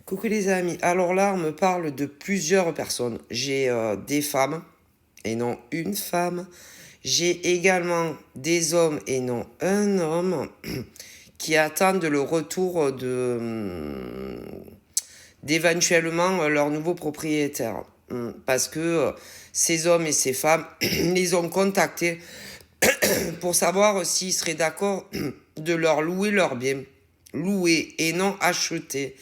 Coucou les amis, alors là on me parle de plusieurs personnes. J'ai des femmes et non une femme. J'ai également des hommes et non un homme qui attendent le retour d'éventuellement leur nouveau propriétaire. Parce que ces hommes et ces femmes les ont contactés pour savoir s'ils seraient d'accord de leur louer leur bien. Louer et non acheter.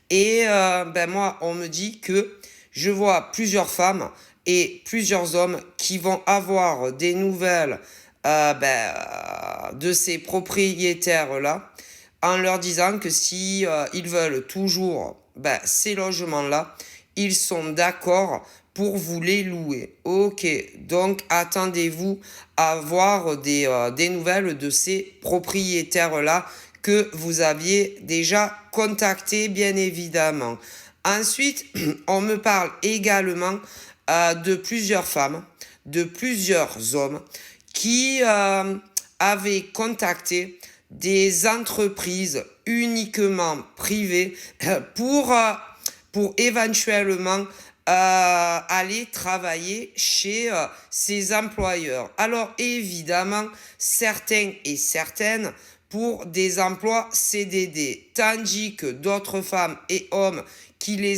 Et ben moi, on me dit que je vois plusieurs femmes et plusieurs hommes qui vont avoir des nouvelles de ces propriétaires-là en leur disant que si ils veulent toujours ces logements-là, ils sont d'accord pour vous les louer. Ok, donc attendez-vous à avoir des nouvelles de ces propriétaires-là que vous aviez déjà contacté, bien évidemment. Ensuite, on me parle également de plusieurs femmes, de plusieurs hommes qui avaient contacté des entreprises uniquement privées pour éventuellement aller travailler chez ses employeurs. Alors évidemment, certains et certaines pour des emplois CDD, tandis que d'autres femmes et hommes qui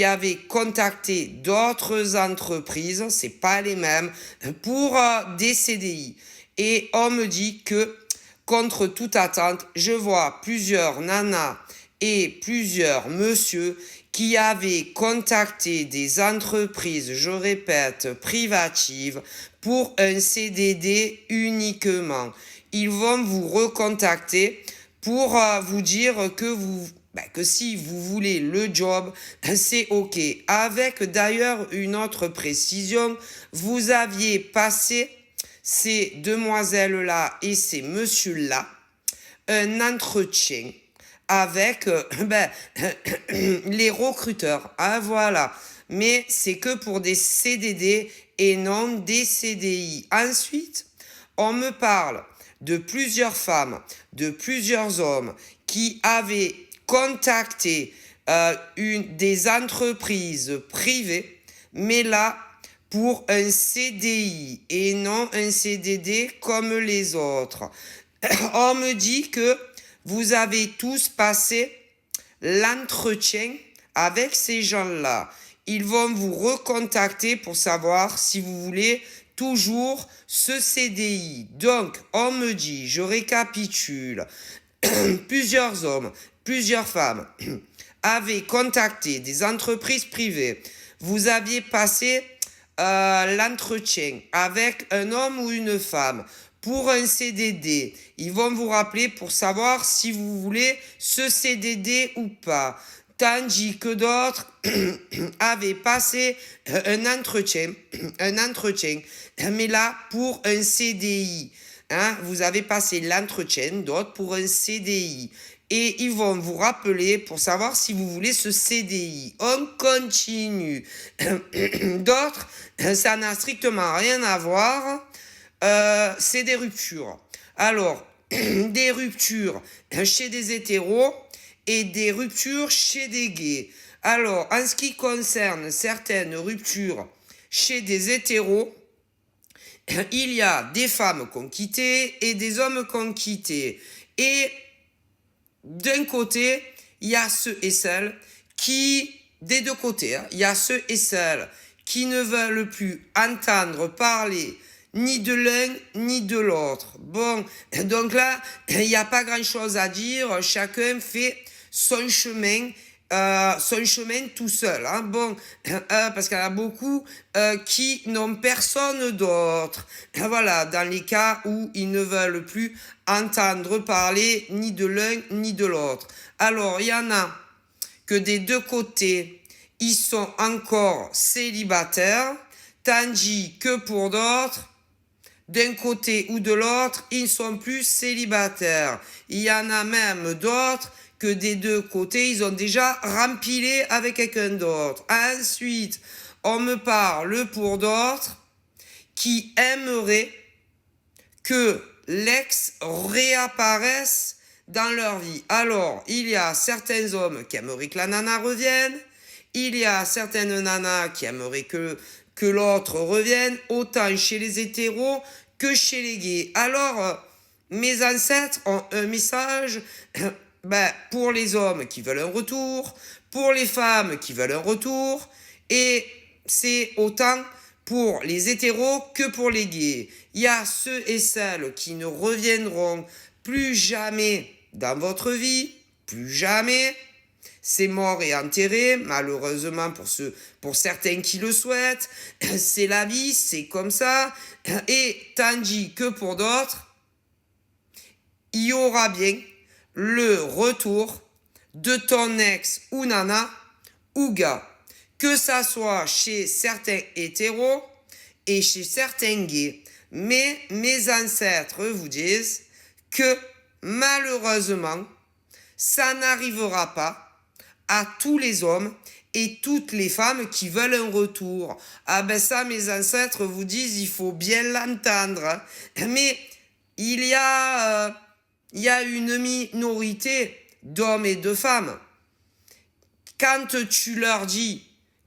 avaient contacté d'autres entreprises, c'est pas les mêmes, pour des CDI. Et on me dit que, contre toute attente, je vois plusieurs nanas et plusieurs monsieur qui avaient contacté des entreprises, je répète, privatives, pour un CDD uniquement. Ils vont vous recontacter pour vous dire que si vous voulez le job, c'est ok. Avec d'ailleurs une autre précision, vous aviez passé ces demoiselles-là et ces messieurs-là un entretien avec les recruteurs. Ah voilà. Mais c'est que pour des CDD et non des CDI. Ensuite, on me parle de plusieurs femmes, de plusieurs hommes qui avaient contacté des entreprises privées, mais là, pour un CDI et non un CDD comme les autres. On me dit que vous avez tous passé l'entretien avec ces gens-là. Ils vont vous recontacter pour savoir si vous voulez toujours ce CDI. Donc, on me dit, je récapitule, plusieurs hommes, plusieurs femmes avaient contacté des entreprises privées. Vous aviez passé l'entretien avec un homme ou une femme pour un CDD. Ils vont vous rappeler pour savoir si vous voulez ce CDD ou pas. Tandis que d'autres avaient passé un entretien, mais là pour un CDI. Hein, vous avez passé l'entretien, d'autres pour un CDI. Et ils vont vous rappeler pour savoir si vous voulez ce CDI. On continue. D'autres, ça n'a strictement rien à voir. C'est des ruptures. Alors, des ruptures chez des hétéros et des ruptures chez des gays. Alors, en ce qui concerne certaines ruptures chez des hétéros, il y a des femmes qui ont quitté et des hommes qui ont quitté. Et d'un côté, il y a ceux et celles qui, des deux côtés, il y a ceux et celles qui ne veulent plus entendre parler ni de l'un ni de l'autre. Bon, donc là, il n'y a pas grand-chose à dire. Chacun fait son chemin tout seul. Hein. Bon, parce qu'il y en a beaucoup qui n'ont personne d'autre. Voilà, dans les cas où ils ne veulent plus entendre parler ni de l'un ni de l'autre. Alors, il y en a que des deux côtés, ils sont encore célibataires, tandis que pour d'autres, d'un côté ou de l'autre, ils ne sont plus célibataires. Il y en a même d'autres que des deux côtés, ils ont déjà rempilé avec quelqu'un d'autre. Ensuite, on me parle pour d'autres qui aimeraient que l'ex réapparaisse dans leur vie. Alors, il y a certains hommes qui aimeraient que la nana revienne. Il y a certaines nanas qui aimeraient que l'autre revienne, autant chez les hétéros que chez les gays. Alors, mes ancêtres ont un message pour les hommes qui veulent un retour, pour les femmes qui veulent un retour, et c'est autant pour les hétéros que pour les gays. Il y a ceux et celles qui ne reviendront plus jamais dans votre vie, plus jamais. C'est mort et enterré, malheureusement pour certains qui le souhaitent. C'est la vie, c'est comme ça. Et tandis que pour d'autres, il y aura bien le retour de ton ex ou nana ou gars. Que ça soit chez certains hétéros et chez certains gays. Mais mes ancêtres vous disent que malheureusement, ça n'arrivera pas à tous les hommes et toutes les femmes qui veulent un retour. Ah ben ça, mes ancêtres vous disent, il faut bien l'entendre. Mais il y a une minorité d'hommes et de femmes. Quand tu leur dis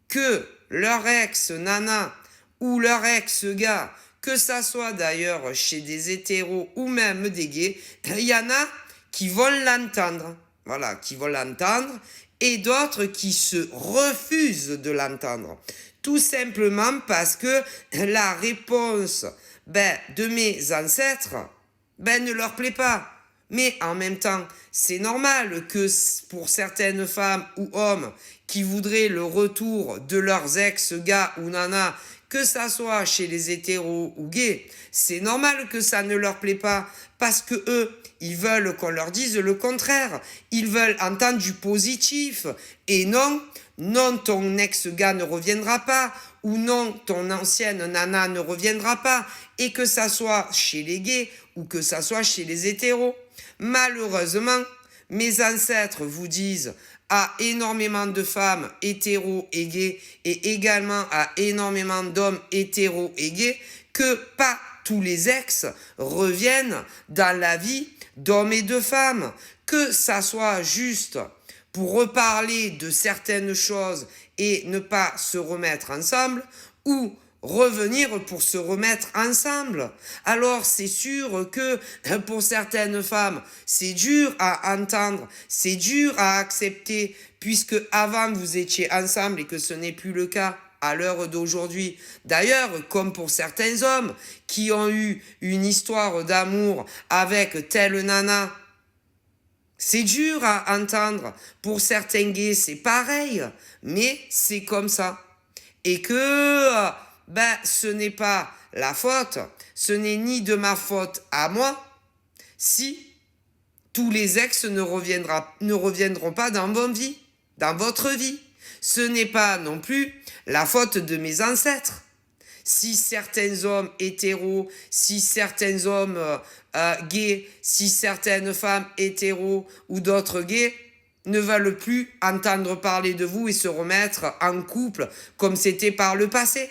que leur ex-nana ou leur ex-gars, que ça soit d'ailleurs chez des hétéros ou même des gays, il y en a qui vont l'entendre. Voilà, qui vont l'entendre, et d'autres qui se refusent de l'entendre. Tout simplement parce que la réponse de mes ancêtres ne leur plaît pas. Mais en même temps, c'est normal que pour certaines femmes ou hommes qui voudraient le retour de leurs ex-gars ou nanas, que ça soit chez les hétéros ou gays, c'est normal que ça ne leur plaît pas, parce que eux, ils veulent qu'on leur dise le contraire. Ils veulent entendre du positif. Et non, ton ex-gars ne reviendra pas, ou non, ton ancienne nana ne reviendra pas, et que ça soit chez les gays ou que ça soit chez les hétéros. Malheureusement, mes ancêtres vous disent à énormément de femmes hétéros et gays, et également à énormément d'hommes hétéros et gays, que pas tous les ex reviennent dans la vie d'hommes et de femmes, que ça soit juste pour reparler de certaines choses et ne pas se remettre ensemble, ou revenir pour se remettre ensemble. Alors c'est sûr que pour certaines femmes, c'est dur à entendre, c'est dur à accepter, puisque avant vous étiez ensemble et que ce n'est plus le cas à l'heure d'aujourd'hui. D'ailleurs, comme pour certains hommes qui ont eu une histoire d'amour avec telle nana, c'est dur à entendre. Pour certains gays, c'est pareil, mais c'est comme ça. Et que ce n'est pas la faute, ce n'est ni de ma faute à moi, si tous les ex ne reviendront pas dans votre vie. Ce n'est pas non plus la faute de mes ancêtres. Si certains hommes hétéros, si certains hommes gays, si certaines femmes hétéros ou d'autres gays ne veulent plus entendre parler de vous et se remettre en couple comme c'était par le passé.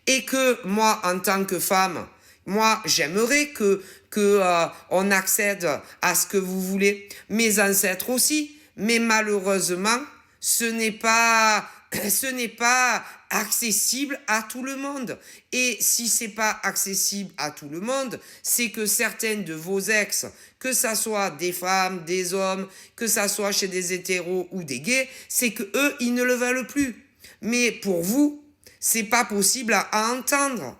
Et que moi, en tant que femme, moi, j'aimerais que on accède à ce que vous voulez. Mes ancêtres aussi. Mais malheureusement, ce n'est pas accessible à tout le monde. Et si c'est pas accessible à tout le monde, c'est que certaines de vos ex, que ça soit des femmes, des hommes, que ça soit chez des hétéros ou des gays, c'est que eux, ils ne le veulent plus. Mais pour vous, c'est pas possible à entendre.